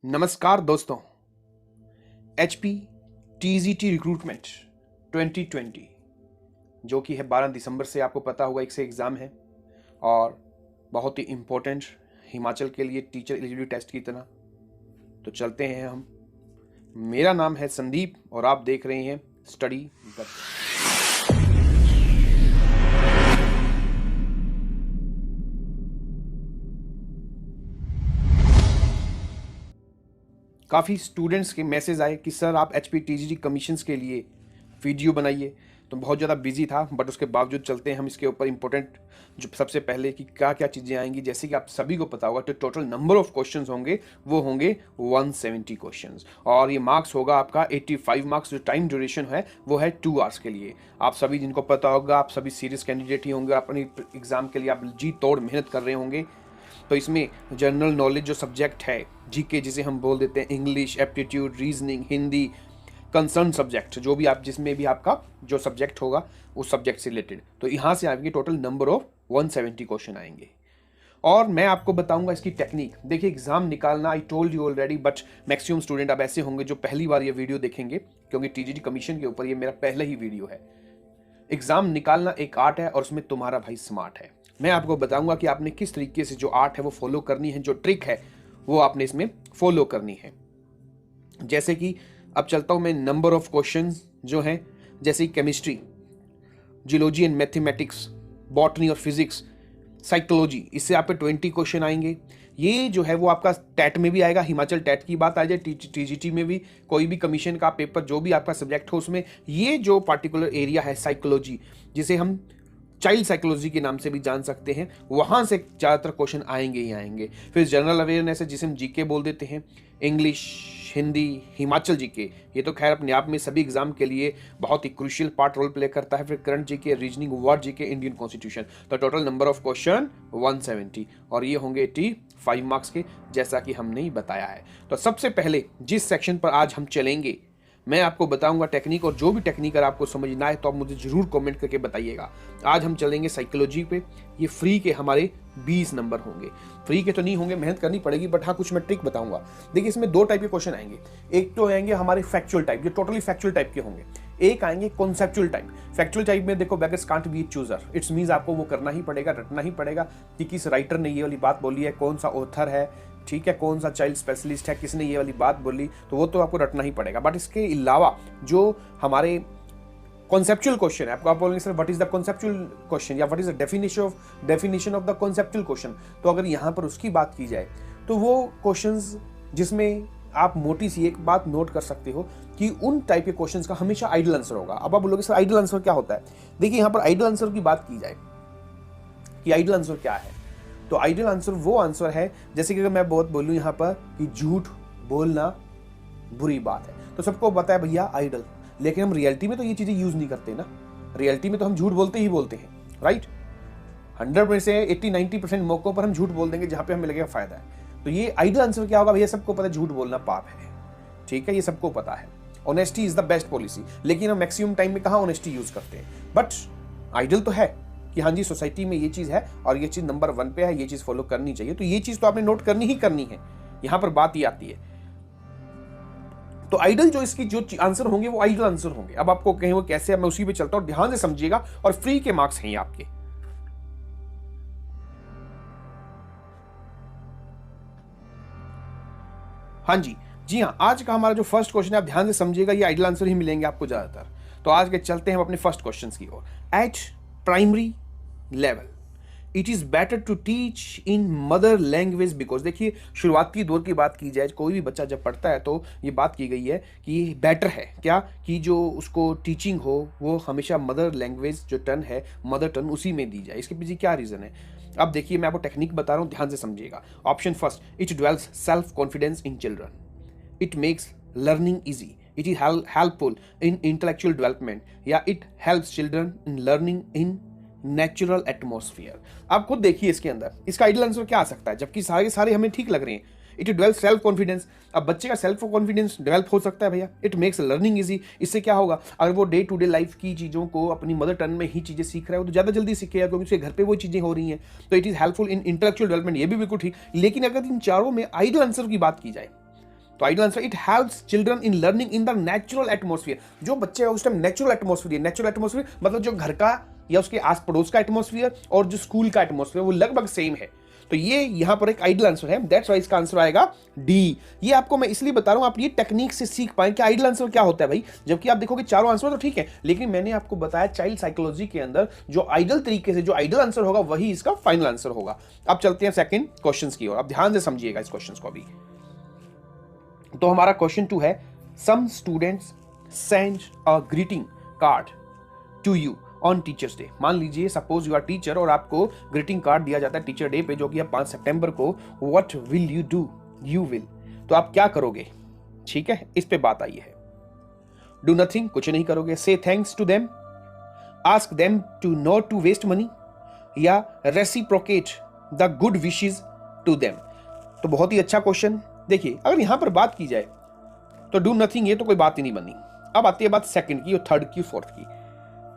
नमस्कार दोस्तों। HP TGT recruitment 2020 जो कि है 12 दिसंबर से, आपको पता होगा, एक से एग्ज़ाम है और बहुत ही इम्पोर्टेंट हिमाचल के लिए टीचर एलिजिबिलिटी टेस्ट की तरह। तो चलते हैं हम। मेरा नाम है संदीप और आप देख रहे हैं स्टडी गति। काफ़ी स्टूडेंट्स के मैसेज आए कि सर आप HP TGT कमीशंस के लिए वीडियो बनाइए। तो बहुत ज़्यादा बिजी था, बट उसके बावजूद चलते हैं हम इसके ऊपर। इंपॉर्टेंट जो सबसे पहले कि क्या क्या चीज़ें आएंगी, जैसे कि आप सभी को पता होगा, तो टोटल नंबर ऑफ क्वेश्चंस होंगे वो होंगे 170 क्वेश्चंस, और ये मार्क्स होगा आपका 85 मार्क्स। जो टाइम ड्यूरेशन है वो है 2 आवर्स के लिए। आप सभी जिनको पता होगा, आप सभी सीरियस कैंडिडेट ही होंगे, अपनी एग्जाम के लिए आप जी तोड़ मेहनत कर रहे होंगे। तो इसमें जनरल नॉलेज जो सब्जेक्ट है, जीके जिसे हम बोल देते हैं, English, aptitude, reasoning, Hindi, concern subject, जो भी आप जिसमें भी आपका जो सब्जेक्ट होगा उस सब्जेक्ट से रिलेटेड, तो यहाँ से आएंगे टोटल नंबर ऑफ 170 क्वेश्चन आएंगे। और मैं आपको बताऊंगा इसकी टेक्निक। देखिए, एग्जाम निकालना I told you already, but maximum student अब ऐसे होंगे जो पहली बार ये वीडियो देखेंगे, क्योंकि TGT कमीशन के ऊपर ये मेरा पहला ही वीडियो है। एग्जाम निकालना एक आर्ट है और उसमें तुम्हारा भाई स्मार्ट है। मैं आपको बताऊंगा कि आपने किस तरीके से जो आर्ट है वो फॉलो करनी है, जो ट्रिक है वो आपने इसमें फॉलो करनी है। जैसे कि अब चलता हूं मैं नंबर ऑफ क्वेश्चंस जो हैं, जैसे chemistry, geology and mathematics, botany और फिजिक्स, साइकोलॉजी, इससे आप पे 20 क्वेश्चन आएंगे। ये जो है वो आपका टैट में भी आएगा। हिमाचल टैट की बात आ जाए, TGT में भी, कोई भी कमीशन का पेपर जो भी आपका सब्जेक्ट हो उसमें ये जो पार्टिकुलर एरिया है साइकोलॉजी, जिसे हम चाइल्ड साइकोलॉजी के नाम से भी जान सकते हैं, वहां से ज़्यादातर क्वेश्चन आएंगे ही आएंगे। फिर जनरल अवेयरनेस है जिसे हम जीके बोल देते हैं, इंग्लिश, हिंदी, हिमाचल जीके, ये तो खैर अपने आप में सभी एग्जाम के लिए बहुत ही क्रूशियल पार्ट रोल प्ले करता है। फिर current GK, reasoning, word GK, Indian constitution. तो टोटल नंबर ऑफ क्वेश्चन 170, और ये होंगे 85 मार्क्स के, जैसा कि हमने ही बताया है। तो सबसे पहले जिस सेक्शन पर आज हम चलेंगे, मैं आपको बताऊंगा टेक्निक, और जो भी टेक्निक अगर आपको समझना है तो आप मुझे जरूर कमेंट करके बताइएगा। आज हम चलेंगे साइकोलॉजी पे। ये फ्री के हमारे 20 नंबर होंगे। फ्री के तो नहीं होंगे, मेहनत करनी पड़ेगी, बट हाँ कुछ मैं ट्रिक बताऊंगा। देखिए, इसमें 2 टाइप के क्वेश्चन आएंगे। एक तो आएंगे हमारे फैक्चुअल टाइप, जो टोटली फैक्चुअल टाइप के होंगे। एक आएंगे कॉन्सेप्चुअल टाइप। फैक्चुअल टाइप में देखो, beggars can't be chooser, it's means आपको वो करना ही पड़ेगा, रटना ही पड़ेगा कि किस राइटर ने ये वाली बात बोली है, कौन सा ऑथर है, ठीक है, कौन सा चाइल्ड स्पेशलिस्ट है, किसने ये वाली बात बोली, तो वो तो आपको रटना ही पड़ेगा। बट इसके अलावा जो हमारे कॉन्सेप्चुअल क्वेश्चन है, आपको आप बोलेंगे sir what is the conceptual question, या what is the definition of the conceptual question, तो अगर यहाँ पर उसकी बात की जाए तो वो क्वेश्चंस जिसमें आप मोटी सी एक बात नोट कर सकते हो कि उन टाइप के क्वेश्चंस का हमेशा आइडल आंसर होगा। अब आप बोलोगे सर आइडल आंसर क्या होता है। देखिए, यहाँ पर आइडल आंसर की बात की जाए कि आइडल आंसर क्या है, तो आइडियल आंसर वो आंसर है, जैसे कि अगर मैं बहुत बोलूं यहाँ पर कि झूठ बोलना बुरी बात है, तो सबको पता है भैया आइडल, लेकिन हम रियलिटी में तो ये चीजें यूज नहीं करते ना। रियलिटी में तो हम झूठ बोलते ही बोलते हैं, राइट। 100 में से 80-90% मौकों पर हम झूठ बोल देंगे जहां पे हमें लगेगा फायदा है। तो ये आइडियल आंसर क्या होगा भैया, सबको पता है झूठ बोलना पाप है, ठीक है, ये सबको पता है। Honesty is the best policy, लेकिन हम मैक्सिमम टाइम में कहाँ ऑनेस्टी यूज करते हैं। बट आइडियल तो है कि हाँ जी, सोसाइटी में ये चीज है और ये चीज नंबर 1 पे है, ये चीज फॉलो करनी चाहिए। तो ये चीज तो आपने नोट करनी ही करनी है। यहां पर बात ये आती है, तो आइडल जो इसकी जो आंसर होंगे वो आइडल आंसर होंगे। अब आपको कहें वो कैसे, मैं उसी पे चलता हूं, ध्यान से समझिएगा, और फ्री के मार्क्स हैं आपके। हाँ जी, जी हाँ, आज का हमारा जो फर्स्ट क्वेश्चन है, आप ध्यान से समझिएगा, ये आइडल आंसर ही मिलेंगे आपको ज्यादातर। तो आज के चलते हैं हम अपने फर्स्ट क्वेश्चन की ओर। At primary level it is better to teach in mother language because, देखिए शुरुआती दौर की बात की जाए, कोई भी बच्चा जब पढ़ता है तो ये बात की गई है कि बेटर है क्या, कि जो उसको टीचिंग हो वो हमेशा मदर लैंग्वेज जो टर्न है, मदर टर्न, उसी में दी जाए। इसके पीछे क्या रीजन है, अब देखिए मैं आपको टेक्निक बता रहा हूं, ध्यान से समझिएगा। Option first, it develops self confidence in children, it makes learning easy, it is helpful in intellectual development, या it helps children in learning in natural atmosphere। आप खुद देखिए इसके अंदर इसका आइडियल आंसर क्या आ सकता है, जबकि सारे हमें ठीक लग रहे हैं। इट डेवलप सेल्फ कॉन्फिडेंस, अब बच्चे का सेल्फ कॉन्फिडेंस डेवलप हो सकता है भैया। इट मेक्स लर्निंग इजी, इससे क्या होगा, अगर वो डे टू डे लाइफ की चीज़ों को अपनी मदर टंग में ही चीज़ें सीख रहा है, वो तो ज़्यादा जल्दी सीखेगा क्योंकि उसके घर पे वो चीज़ें हो रही हैं। तो it is helpful in intellectual development, ये भी बिल्कुल ठीक। लेकिन अगर इन चारों में आइडियल आंसर की बात की जाए तो ideal answer, it helps children in learning in the natural atmosphere. जो बच्चे उस टाइम नेचुरल एटमोसफियर मतलब जो घर का या उसके आस पड़ोस का एटमोसफियर और जो स्कूल का एटमोसफियर वो लगभग सेम है। तो ये यहां पर एक आइडियल आंसर है, दैट्स व्हाई इसका आंसर आएगा डी। ये आपको मैं इसलिए बता रहा हूं, आप ये टेक्निक से सीख पाए कि आइडियल आंसर क्या होता है भाई। जबकि आप देखोगे चारों आंसर तो ठीक है, लेकिन मैंने आपको बताया चाइल्ड साइकोलॉजी के अंदर जो आइडियल तरीके से जो आइडियल आंसर होगा वही इसका फाइनल आंसर होगा। अब चलते हैं सेकंड क्वेश्चन की ओर, आप ध्यान से समझिएगा इस क्वेश्चन को अभी। तो हमारा क्वेश्चन 2 है, some students send a greeting card to you on teachers day. मान लीजिए सपोज यू आर टीचर और आपको ग्रीटिंग कार्ड दिया जाता है टीचर डे पे, जो कि है 5 सितंबर को। What will you do? You will, तो आप क्या करोगे? ठीक है, इस पे बात आई है। डू नथिंग, कुछ नहीं करोगे। Say thanks to them, ask them to not to waste money, या reciprocate the good wishes to them. तो बहुत ही अच्छा क्वेश्चन। देखिए अगर यहां पर बात की जाए तो डू नथिंग ये तो कोई बात ही नहीं बनी। अब आती है बात सेकंड की और थर्ड की, फोर्थ की।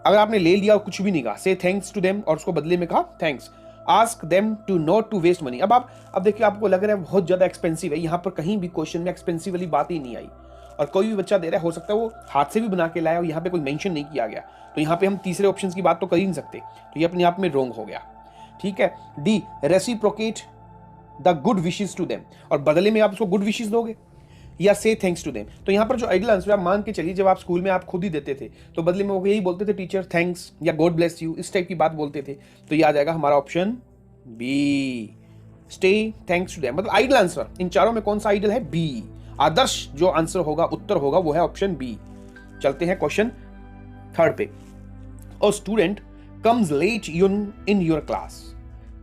अगर आपने ले लिया और कुछ भी नहीं कहा, से थैंक्स टू देम और उसको बदले में कहा thanks, ask them to not to waste money. अब देखिए आपको लग रहा है बहुत ज्यादा एक्सपेंसिव है, यहां पर कहीं भी क्वेश्चन में एक्सपेंसिव वाली बात ही नहीं आई। और कोई भी बच्चा दे रहा है, हो सकता है वो हाथ से भी बना के लाया और यहाँ पे कोई मेंशन नहीं किया गया, तो यहाँ पे हम तीसरे ऑप्शन की बात तो कर ही नहीं सकते, तो ये अपने आप में रॉन्ग हो गया। ठीक है, D, reciprocate the good wishes to them, और बदले में आप उसको गुड विशेस दोगे, या से थैंक्स टू देम। तो यहां पर जो आइडियल आंसर आप मान के चलिए, जब आप स्कूल में आप खुद ही देते थे तो बदले में वो यही बोलते थे टीचर थैंक्स या गॉड ब्लेस यू, इस टाइप की बात बोलते थे। तो ये आ जाएगा हमारा option B, stay thanks to them. मतलब आइडियल आंसर इन चारों में कौन सा आइडियल है? बी। आदर्श जो आंसर होगा, उत्तर होगा, वो है ऑप्शन बी। चलते हैं क्वेश्चन थर्ड पे। A student comes late in your class,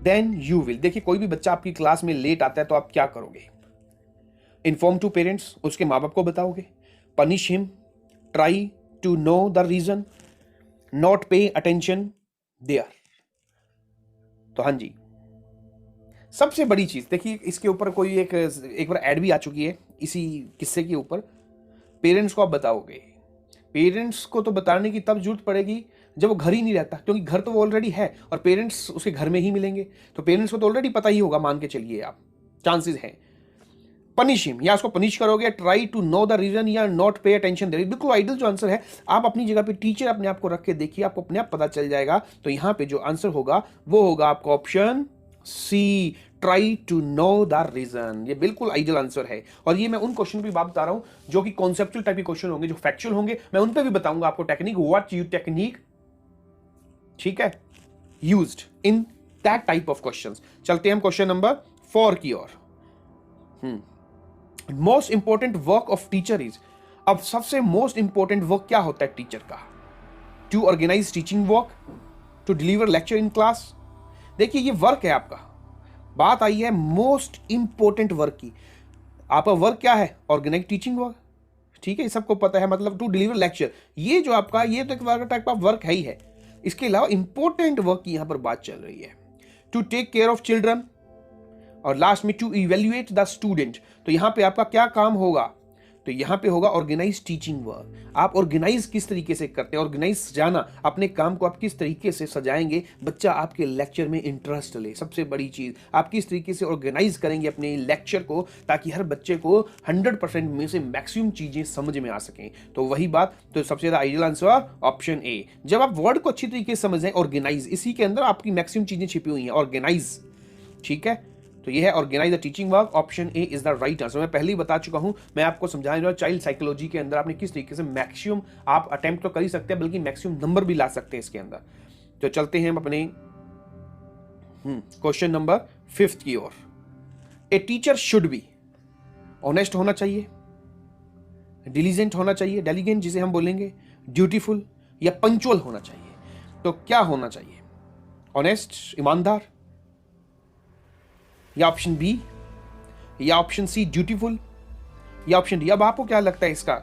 then you will. देखिए कोई भी बच्चा आपकी क्लास में लेट आता है तो आप क्या करोगे? इन्फॉर्म टू पेरेंट्स, उसके माँ बाप को बताओगे। Punish him, try to know the reason, not pay attention there. तो हाँ जी, सबसे बड़ी चीज देखिए, इसके ऊपर कोई एक बार ऐड भी आ चुकी है इसी किस्से के ऊपर। पेरेंट्स को आप बताओगे, पेरेंट्स को तो बताने की तब जरूरत पड़ेगी जब वो घर ही नहीं रहता, क्योंकि घर तो वो ऑलरेडी है और पेरेंट्स उसके घर में ही मिलेंगे, तो पेरेंट्स को तो ऑलरेडी पता ही होगा, मान के चलिए आप, चांसेस हैं। पनिश हिम, या उसको पनिश करोगे, try to know the reason, या नॉट पे अटेंशन दे। बिल्कुल आइडियल जो आंसर है, आप अपनी जगह पे टीचर अपने आप को रख के देखिए, आपको अपने आप पता चल जाएगा। तो यहां पे जो आंसर होगा वो होगा आपका option C, try to know the reason. ये बिल्कुल आइडियल आंसर है। और ये मैं उन क्वेश्चन की बात बता रहा हूं जो कि कॉन्सेप्चुअल टाइप के क्वेश्चन होंगे, जो फैक्चुअल होंगे, मैं उन पे भी बताऊंगा आपको टेक्निक, व्हाट यू टेक्निक, ठीक है, used in that type of questions. चलते हैं हम क्वेश्चन नंबर 4 की ओर। Most important work of teacher is, अब सबसे मोस्ट इंपॉर्टेंट वर्क क्या होता है टीचर का? To organise teaching work, to deliver lecture in class. देखिए ये वर्क है आपका, बात आई है मोस्ट इंपॉर्टेंट वर्क की। आपका वर्क क्या है? ऑर्गेनाइज टीचिंग वर्क, ठीक है, सबको पता है। मतलब टू डिलीवर लेक्चर, ये जो आपका, ये तो एक टाइप ऑफ वर्क है ही है। इसके अलावा इंपॉर्टेंट वर्क की यहां पर बात चल रही है। To take care of children, और लास्ट में टू इवेल्युएट द स्टूडेंट। तो यहां पे आपका क्या काम होगा? तो यहां पे होगा ऑर्गेनाइज टीचिंग वर्क। आप ऑर्गेनाइज किस तरीके से करते हैं, ऑर्गेनाइज जाना, अपने काम को आप किस तरीके से सजाएंगे, बच्चा आपके लेक्चर में इंटरेस्ट ले। सबसे बड़ी चीज, आप किस तरीके से ऑर्गेनाइज करेंगे अपने लेक्चर को, ताकि हर बच्चे को 100% में से मैक्सिमम चीजें समझ में आ सकें। तो वही बात, तो सबसे ज्यादा आइडियल आंसर ऑप्शन ए। जब आप वर्ड को अच्छी तरीके से समझ जाए, ऑर्गेनाइज, इसी के अंदर आपकी मैक्सिमम चीजें छिपी हुई हैं, ऑर्गेनाइज, ठीक है। तो ये है organise the teaching work, option A is the right answer. मैं पहले ही बता चुका हूं, मैं आपको समझाने रहा हूं चाइल्ड साइकोलॉजी के अंदर आपने किस तरीके से मैक्सिमम आप अटेम्प्ट तो कर ही सकते हैं, बल्कि मैक्सिमम नंबर भी ला सकते हैं इसके अंदर। तो चलते हैं हम अपने क्वेश्चन नंबर 5 की ओर। A teacher should be honest होना चाहिए, डिलीजेंट होना चाहिए, डेलीगेंट जिसे हम बोलेंगे, ड्यूटीफुल, या पंक्चुअल होना चाहिए। तो क्या होना चाहिए? ऑनेस्ट, ईमानदार, या ऑप्शन बी, या ऑप्शन सी ड्यूटीफुल, या ऑप्शन डी। अब आपको क्या लगता है इसका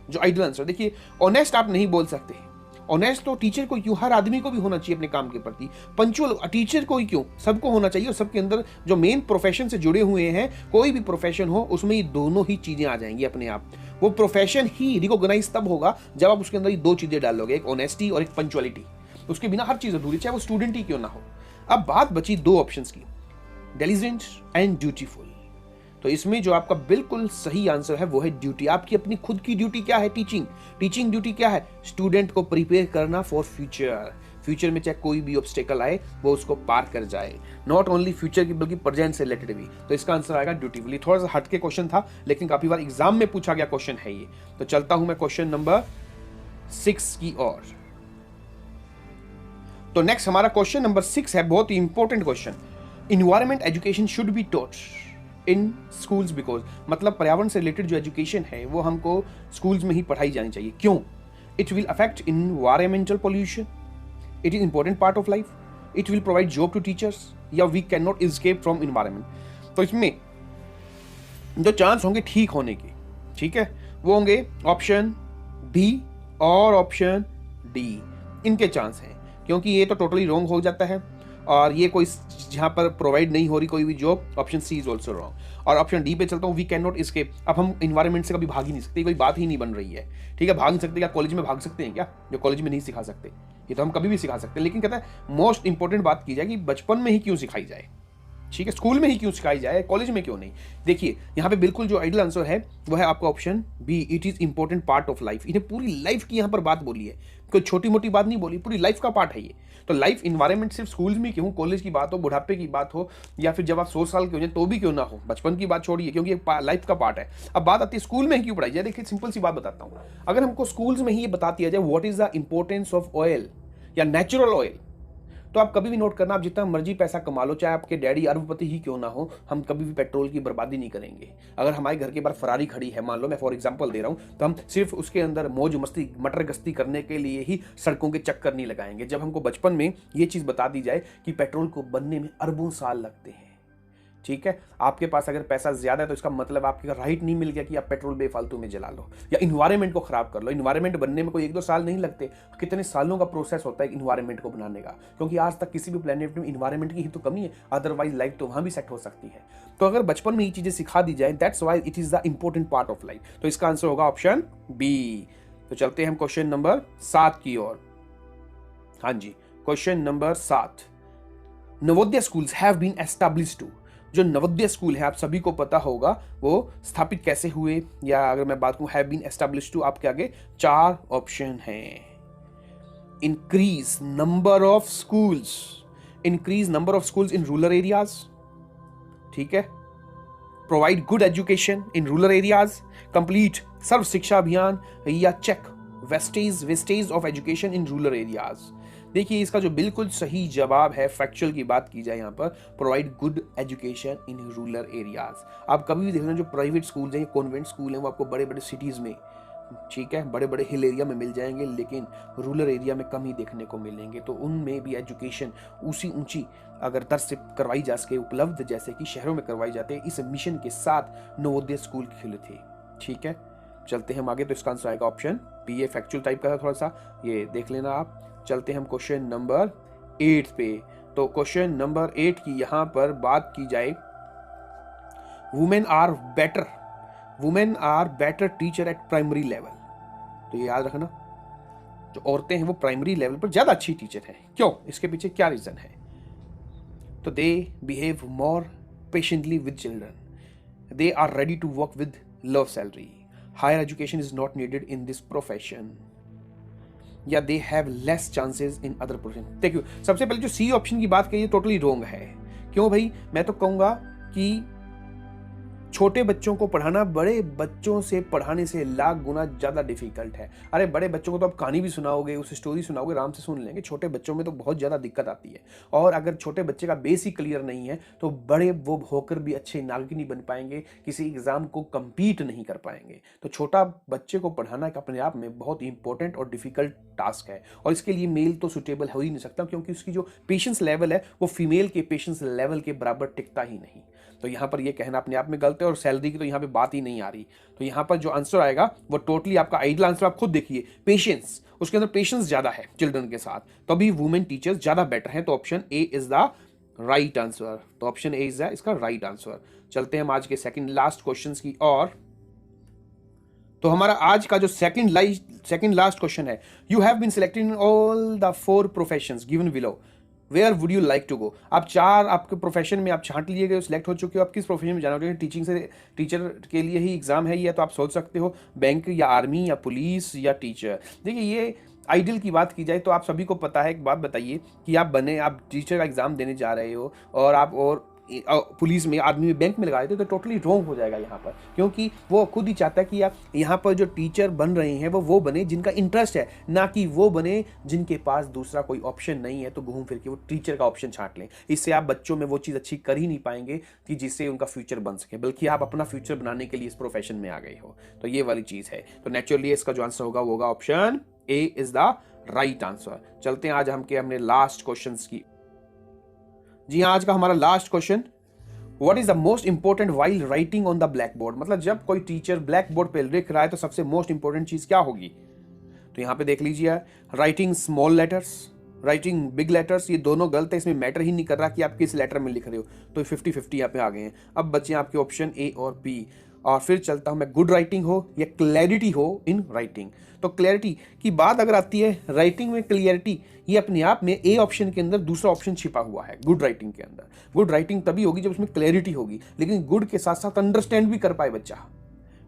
जो आइडियल आंसर? देखिए ऑनेस्ट आप नहीं बोल सकते, ऑनेस्ट तो टीचर को क्यों, हर आदमी को भी होना चाहिए अपने काम के प्रति। पंक्चुअल टीचर को ही क्यों, सबको होना चाहिए। और सबके अंदर जो मेन प्रोफेशन से जुड़े हुए हैं, कोई भी प्रोफेशन हो, उसमें ये दोनों ही चीजें आ जाएंगी अपने आप। वो प्रोफेशन ही रिकॉग्नाइज तब होगा जब आप उसके अंदर ये दो चीजें डालोगे, एक ऑनेस्टी और एक पंक्चुअलिटी। उसके बिना हर चीज अधूरी, चाहे वो स्टूडेंट ही क्यों ना हो। अब बात बची दो ऑप्शंस की, डिलीजेंट एंड ड्यूटीफुल। तो इसमें जो आपका बिल्कुल सही आंसर है वो है ड्यूटी। आपकी अपनी खुद की ड्यूटी क्या है? टीचिंग। टीचिंग ड्यूटी क्या है? स्टूडेंट को प्रिपेयर करना फॉर फ्यूचर। फ्यूचर में चाहे कोई भी ऑब्स्टेकल आए वो उसको पार कर जाए, नॉट ओनली फ्यूचर की बल्कि प्रेजेंट से रिलेटेड भी। तो इसका आंसर आएगा ड्यूटीफुली। थोड़ा सा हटके क्वेश्चन था लेकिन काफी बार एग्जाम में पूछा गया क्वेश्चन है ये। तो चलता हूं मैं क्वेश्चन नंबर 6 की ओर। तो नेक्स्ट हमारा क्वेश्चन नंबर 6 है, बहुत ही important question. Environment education should be taught in schools because, मतलब पर्यावरण से रिलेटेड जो एजुकेशन है वो हमको स्कूल्स में ही पढ़ाई जानी चाहिए। क्यों? It will affect environmental pollution, it is important part of life, it will provide job to teachers, या we can not escape from environment. तो इसमें जो चांस होंगे ठीक होने के, ठीक है, वो होंगे ऑप्शन बी और ऑप्शन डी, इनके चांस हैं। क्योंकि ये तो टोटली रॉन्ग हो जाता है और ये कोई जहां पर प्रोवाइड नहीं हो रही कोई भी job, option C is also wrong. और ऑप्शन डी पे चलता हूँ, वी कैन नॉट एस्केप। अब हम इन्वायरमेंट से कभी भाग ही नहीं सकते, कोई बात ही नहीं बन रही है, ठीक है। भाग नहीं सकते क्या? कॉलेज में भाग सकते हैं क्या? जो कॉलेज में नहीं सिखा सकते, ये तो हम कभी भी सिखा सकते हैं। लेकिन कहता है मोस्ट इंपॉर्टेंट बात की जाए कि बचपन में ही क्यों सिखाई जाए, ठीक है, स्कूल में ही क्यों सिखाई जाए, कॉलेज में क्यों नहीं। देखिए यहाँ पे बिल्कुल जो आइडियल आंसर है वो है आपका option B, it is important part of life. इन्हें पूरी लाइफ की यहाँ पर बात बोली है, कोई छोटी मोटी बात नहीं बोली, पूरी लाइफ का पार्ट है ये। तो लाइफ इन्वायरमेंट सिर्फ स्कूल्स में क्यों, कॉलेज की बात हो, बुढ़ापे की बात हो, या फिर जब आप 100 साल के हो जाए तो भी क्यों ना हो, बचपन की बात छोड़िए क्योंकि ये लाइफ का पार्ट है। अब बात आती है स्कूल में ही क्यों पढ़ाई जाए। देखिए सिंपल सी बात बताता हूँ, अगर हमको स्कूल्स में ही ये बता दिया जाए what is the importance of oil या नेचुरल ऑयल, तो आप कभी भी नोट करना, आप जितना मर्जी पैसा कमा लो, चाहे आपके डैडी अरबपति ही क्यों ना हो, हम कभी भी पेट्रोल की बर्बादी नहीं करेंगे। अगर हमारे घर के बाहर फरारी खड़ी है, मान लो, मैं फॉर एग्जांपल दे रहा हूं, तो हम सिर्फ उसके अंदर मौज मस्ती मटर गश्ती करने के लिए ही सड़कों के चक्कर नहीं लगाएंगे। जब हमको बचपन में ये चीज बता दी जाए कि पेट्रोल को बनने में अरबों साल लगते हैं, ठीक है, आपके पास अगर पैसा ज्यादा है तो इसका मतलब आपके राइट नहीं मिल गया कि आप पेट्रोल बेफालतू में जला लो या इन्वायरमेंट को खराब कर लो। इन्वायरमेंट बनने में कोई 1-2 साल नहीं लगते, कितने सालों का प्रोसेस होता है इन्वायरमेंट को बनाने का, क्योंकि आज तक किसी भी प्लेनेट में इन्वायरमेंट की ही तो कमी है, अदरवाइज लाइफ तो वहां भी सेट हो सकती है। तो अगर बचपन में ये चीजें सिखा दी जाए, that's why it is the important part of life. तो इसका आंसर होगा ऑप्शन बी। तो चलते हैं हम क्वेश्चन नंबर 7 की ओर। हाँ जी, question number 7, Navodaya schools have been established to. जो नवोदय स्कूल है आप सभी को पता होगा वो स्थापित कैसे हुए, या अगर मैं बात करूं हैव बीन एस्टैब्लिश्ड टू, आपके आगे 4 ऑप्शन हैं। Increase number of schools, increase number of schools in rural areas, ठीक है, provide good education in rural areas, complete Sarva Shiksha Abhiyan, या check wastage of education in rural areas. देखिए इसका जो बिल्कुल सही जवाब है, फैक्चुअल की बात की जाए यहाँ पर, provide good education in rural areas. आप कभी भी देखना जो प्राइवेट स्कूल हैं, कॉन्वेंट स्कूल हैं, वो आपको बड़े बड़े सिटीज में, ठीक है, बड़े बड़े हिल एरिया में मिल जाएंगे, लेकिन रूरल एरिया में कम ही देखने को मिलेंगे। तो उनमें भी एजुकेशन उसी ऊंची अगर दर से करवाई जा सके उपलब्ध, जैसे कि शहरों में करवाई जाते हैं, इस मिशन के साथ नवोदय स्कूल खुले थे, ठीक है। चलते हैं हम आगे, तो इसका आंसर आएगा ऑप्शन बी। ये फैक्चुअल टाइप का था थोड़ा सा, ये देख लेना आप। चलते हैं हम क्वेश्चन नंबर 8 पे। तो क्वेश्चन नंबर 8 की यहां पर बात की जाए, women are better teacher at primary level. तो ये याद रखना, जो औरतें हैं वो प्राइमरी लेवल पर ज्यादा अच्छी टीचर हैं। क्यों? इसके पीछे क्या रीजन है? तो they behave more patiently with children, they are ready to work with low salary, higher education is not needed in this profession, या they have less chances in other profession. देखिए सबसे पहले जो सी ऑप्शन की बात कही totally wrong है। क्यों भाई? मैं तो कहूंगा कि छोटे बच्चों को पढ़ाना बड़े बच्चों से पढ़ाने से लाख गुना ज्यादा डिफिकल्ट है। अरे बड़े बच्चों को तो आप कहानी भी सुनाओगे, उसे स्टोरी सुनाओगे, आराम से सुन लेंगे। छोटे बच्चों में तो बहुत ज्यादा दिक्कत आती है, और अगर छोटे बच्चे का बेस ही क्लियर नहीं है तो बड़े वो होकर भी अच्छे नागरिक नहीं बन पाएंगे, किसी एग्जाम को compete नहीं कर पाएंगे। तो छोटा बच्चे को पढ़ाना एक अपने आप में बहुत इंपॉर्टेंट और डिफिकल्ट टास्क है, और इसके लिए मेल तो सुटेबल हो ही नहीं सकता, क्योंकि उसकी जो पेशेंस लेवल है वो फीमेल के पेशेंस लेवल के बराबर टिकता ही नहीं। तो यहाँ पर ये कहना अपने आप में गलत है, और सैलरी की तो यहाँ पे बात ही नहीं आ रही। तो यहाँ पर जो आंसर आएगा वो टोटली आपका आइडियल आंसर, आप खुद देखिए, पेशेंस, उसके अंदर पेशेंस ज्यादा है चिल्ड्रन के साथ, तभी वुमेन टीचर्स ज्यादा बेटर हैं। तो option A is the right answer. तो ऑप्शन ए इज द इसका राइट आंसर। चलते हैं हम आज के सेकंड लास्ट क्वेश्चंस की और। तो हमारा आज का जो सेकंड लास्ट क्वेश्चन है, you have been selected in all the 4 professions given below. Where would you like to go? आप चार आपके प्रोफेशन में आप छांट लिए गए, सिलेक्ट हो चुके हो, आप किस प्रोफेशन में जाना चाहते हो? टीचिंग से, टीचर के लिए ही एग्जाम है ये, तो आप सोच सकते हो बैंक या आर्मी या पुलिस या टीचर। देखिए ये आइडियल की बात की जाए तो आप सभी को पता है, एक बात बताइए कि आप टीचर का एग्जाम देने जा रहे हो और आप पुलिस में, आर्मी में, बैंक में लगा देते तो टोटली रॉन्ग हो जाएगा यहाँ पर, क्योंकि वो खुद ही चाहता है कि आप यहाँ पर जो टीचर बन रहे हैं वो बने जिनका इंटरेस्ट है, ना कि वो बने जिनके पास दूसरा कोई ऑप्शन नहीं है, तो घूम फिर के वो टीचर का ऑप्शन छांट लें। इससे आप बच्चों में वो चीज़ अच्छी कर ही नहीं पाएंगे कि जिससे उनका फ्यूचर बन सके, बल्कि आप अपना फ्यूचर बनाने के लिए इस प्रोफेशन में आ गए हो। तो ये वाली चीज़ है। तो नेचुरली इसका जो आंसर होगा वो होगा option A is the right answer. चलते हैं आज हमने लास्ट क्वेश्चन की। जी हाँ, आज का हमारा last question, what is the most important while writing on the black board? मतलब जब कोई टीचर ब्लैक बोर्ड पे लिख रहा है तो सबसे मोस्ट इंपॉर्टेंट चीज क्या होगी? तो यहाँ पे देख लीजिए, writing small letters, writing big letters, ये दोनों गलत है, इसमें मैटर ही नहीं कर रहा कि आप किस लेटर में लिख रहे हो। तो 50-50 यहाँ पे आ गए हैं। अब बचे आपके ऑप्शन ए और बी। और फिर चलता हूं मैं, गुड राइटिंग हो या क्लैरिटी हो इन राइटिंग। तो क्लैरिटी की बात अगर आती है, राइटिंग में क्लियरिटी, ये अपने आप में ए ऑप्शन के अंदर दूसरा ऑप्शन छिपा हुआ है गुड राइटिंग के अंदर। गुड राइटिंग तभी होगी जब उसमें क्लैरिटी होगी, लेकिन गुड के साथ साथ अंडरस्टैंड भी कर पाए बच्चा।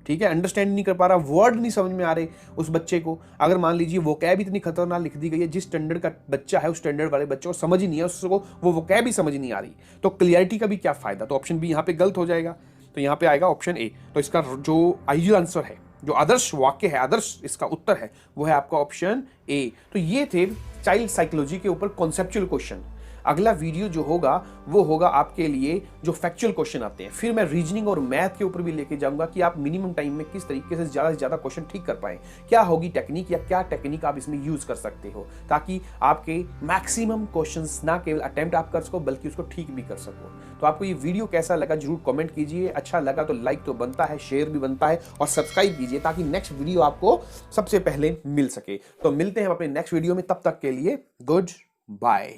ठीक है, अंडरस्टैंड नहीं कर पा रहा, वर्ड नहीं समझ में आ रहे उस बच्चे को। अगर मान लीजिए वोकैब इतनी खतरनाक लिख दी गई है, जिस स्टैंडर्ड का बच्चा है उस स्टैंडर्ड वाले बच्चे को समझ ही नहीं है, उसको वो वोकैब भी समझ नहीं आ रही, तो क्लियरिटी का भी क्या फायदा? तो ऑप्शन बी यहाँ पे गलत हो जाएगा। तो यहाँ पे आएगा ऑप्शन ए। तो इसका जो आइडियल आंसर है, जो आदर्श वाक्य है, आदर्श इसका उत्तर है, वो है आपका ऑप्शन ए। तो ये थे चाइल्ड साइकोलॉजी के ऊपर कॉन्सेप्चुअल क्वेश्चन। अगला वीडियो जो होगा वो होगा आपके लिए जो फैक्चुअल क्वेश्चन आते हैं। फिर मैं रीजनिंग और मैथ के ऊपर भी लेके जाऊंगा कि आप मिनिमम टाइम में किस तरीके से ज्यादा क्वेश्चन ठीक कर पाएं। क्या होगी टेक्निक, या क्या टेक्निक आप इसमें यूज कर सकते हो, ताकि आपके मैक्सिमम क्वेश्चंस ना केवल अटेम्प्ट आप कर सको बल्कि उसको ठीक भी कर सको। तो आपको ये वीडियो कैसा लगा जरूर कमेंट कीजिए। अच्छा लगा तो लाइक तो बनता है, शेयर भी बनता है, और सब्सक्राइब कीजिए ताकि नेक्स्ट वीडियो आपको सबसे पहले मिल सके। तो मिलते हैं अपने नेक्स्ट वीडियो में, तब तक के लिए गुड बाय।